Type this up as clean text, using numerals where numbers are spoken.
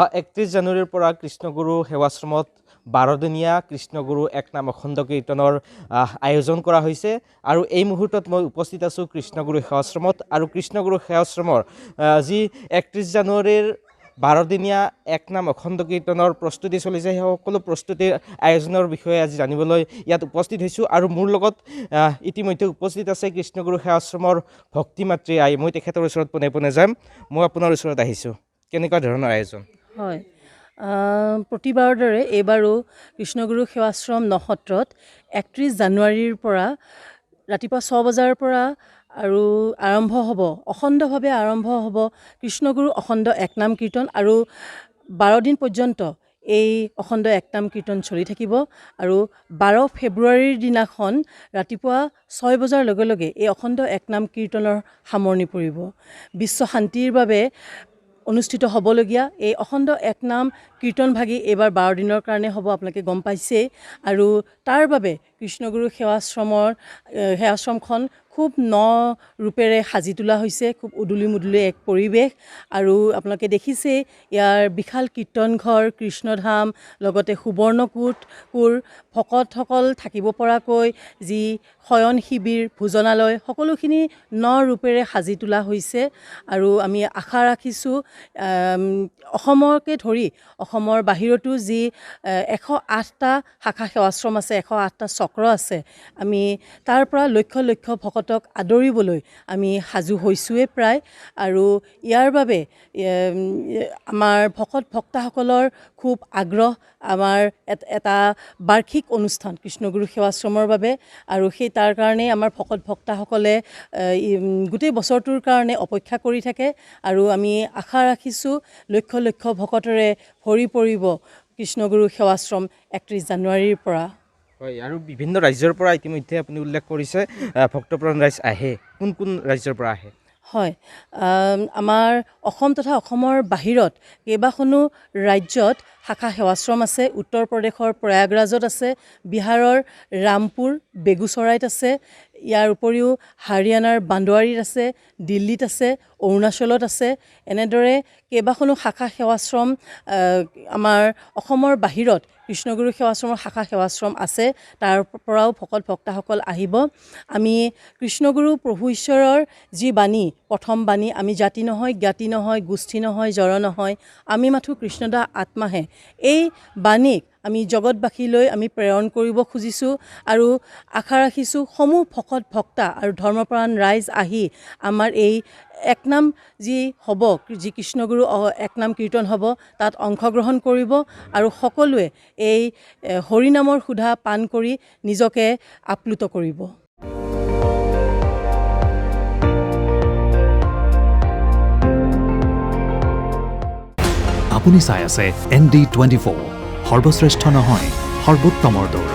31 জানুৱাৰীৰ পৰা কৃষ্ণগুৰু সেৱাশ্ৰমত 12 দিনীয়া কৃষ্ণগুৰু এক নাম অখণ্ড কীৰ্তনৰ আয়োজন কৰা হৈছে আৰু এই মুহূৰ্তত মই উপস্থিত আছোঁ কৃষ্ণগুৰু সেৱাশ্ৰমত আৰু কৃষ্ণগুৰু সেৱাশ্ৰমৰ যি 31 জানুৱাৰীৰ 12 দিনীয়া এক নাম অখণ্ড কীৰ্তনৰ প্ৰস্তুতি চলিছে সেই সকলো প্ৰস্তুতিৰ আয়োজনৰ বিষয়ে আজি জানিবলৈ ইয়াত উপস্থিত হৈছোঁ আৰু মোৰ লগত ইতিমধ্যে উপস্থিত আছে কৃষ্ণগুৰু সেৱাশ্ৰমৰ ভক্তি মাতৃ আই মই তেখেতৰ ওচৰত পোনে পোনে যাম মই আপোনাৰ ওচৰত আহিছোঁ কেনেকুৱা ধৰণৰ আয়োজন হয় প্ৰতিবাৰৰ দৰে এইবাৰো কৃষ্ণগুৰু সেৱাশ্ৰম নসত্ৰত 31 জানুৱাৰীৰ পৰা ৰাতিপুৱা 6 বজাৰ পৰা আৰু আৰম্ভ হ'ব অখণ্ডভাৱে আৰম্ভ হ'ব কৃষ্ণগুৰু অখণ্ড একনাম কীৰ্তন আৰু 12 দিন পৰ্যন্ত এই অখণ্ড একনাম কীৰ্তন চলি থাকিব আৰু 12 ফেব্ৰুৱাৰীৰ দিনাখন ৰাতিপুৱা 6 বজাৰ লগে লগে এই অখণ্ড একনাম কীৰ্তনৰ সামৰণি পৰিব বিশ্ব শান্তিৰ বাবে অনুষ্ঠিত হ'বলগীয়া এই অখণ্ড একনাম কীৰ্তনভাগী এইবাৰ 12 দিনৰ কাৰণে হ'ব আপোনালোকে গম পাইছেই আৰু তাৰ বাবে কৃষ্ণগুৰু সেৱাশ্ৰমখন খুব ৰূপেৰে সাজি তোলা হৈছে খুব উদুলি মুদুলি এক পৰিৱেশ আৰু আপোনালোকে দেখিছেই ইয়াৰ বিশাল কীৰ্তনঘৰ কৃষ্ণধাম লগতে সুবৰ্ণকূট ভকতসকল থাকিব পৰাকৈ যি শয়ন শিবিৰ ভোজনালয় সকলোখিনি ৰূপেৰে সাজি তোলা হৈছে আৰু আমি আশা ৰাখিছোঁ অসমকে ধৰি অসমৰ বাহিৰতো যি 108টা শাখা সেৱাশ্ৰম আছে 108টা চক্ৰ আছে আমি তাৰ পৰা লক্ষ লক্ষ ভকতক আদৰিবলৈ আমি সাজু হৈছোঁৱে প্ৰায় আৰু ইয়াৰ বাবে আমাৰ ভক্তসকলৰ খুব আগ্ৰহ আমাৰ এটা বাৰ্ষিক অনুষ্ঠান কৃষ্ণগুৰু সেৱাশ্ৰমৰ বাবে আৰু সেই তাৰ কাৰণেই আমাৰ ভক্তসকলে গোটেই বছৰটোৰ কাৰণে অপেক্ষা কৰি থাকে আৰু আমি আশা ৰাখিছোঁ লক্ষ লক্ষ ভকতৰে ভৰি পৰিব কৃষ্ণগুৰু সেৱাশ্ৰম 31 জানুৱাৰীৰ পৰা হয় আৰু বিভিন্ন ৰাজ্যৰ পৰা ইতিমধ্যে আপুনি উল্লেখ কৰিছে ভক্তপ্ৰাণ ৰাইজ আহে কোন কোন ৰাজ্যৰ পৰা আহে হয় আমাৰ অসম তথা অসমৰ বাহিৰত কেইবাখনো ৰাজ্যত শাখা সেৱাশ্ৰম আছে উত্তৰ প্ৰদেশৰ প্ৰয়াগৰাজত আছে বিহাৰৰ ৰামপুৰ বেগুচৰাইত আছে ইয়াৰ উপৰিও হাৰিয়ানাৰ বান্দৱাৰীত আছে দিল্লীত আছে অৰুণাচলত আছে এনেদৰে কেইবাখনো শাখা সেৱাশ্ৰম আমাৰ অসমৰ বাহিৰত কৃষ্ণগুৰু সেৱাশ্ৰমৰ শাখা সেৱাশ্ৰম আছে তাৰ পৰাও ভক্তসকল আহিব আমি কৃষ্ণগুৰু প্ৰভু ঈশ্বৰৰ যি বাণী প্ৰথম বাণী আমি জাতি নহয় জ্ঞাতি নহয় গোষ্ঠী নহয় জড় নহয় আমি মাথো কৃষ্ণদা আত্মাহে এই বাণীক আমি জগতবাসীলৈ আমি প্ৰেৰণ কৰিব খুজিছোঁ আৰু আশা ৰাখিছোঁ সমূহ ভক্তা আৰু ধৰ্মপ্ৰাণ ৰাইজ আহি আমাৰ এই একনাম যি হ'ব যি কৃষ্ণগুৰু একনাম কীৰ্তন হ'ব তাত অংশগ্ৰহণ কৰিব আৰু সকলোৱে এই হৰিনামৰ সুধা পান কৰি নিজকে আপ্লুত কৰিব আপুনি চাই আছে ND24 সৰ্বশ্ৰেষ্ঠ নহয় সৰ্বোত্তমৰ দৌৰ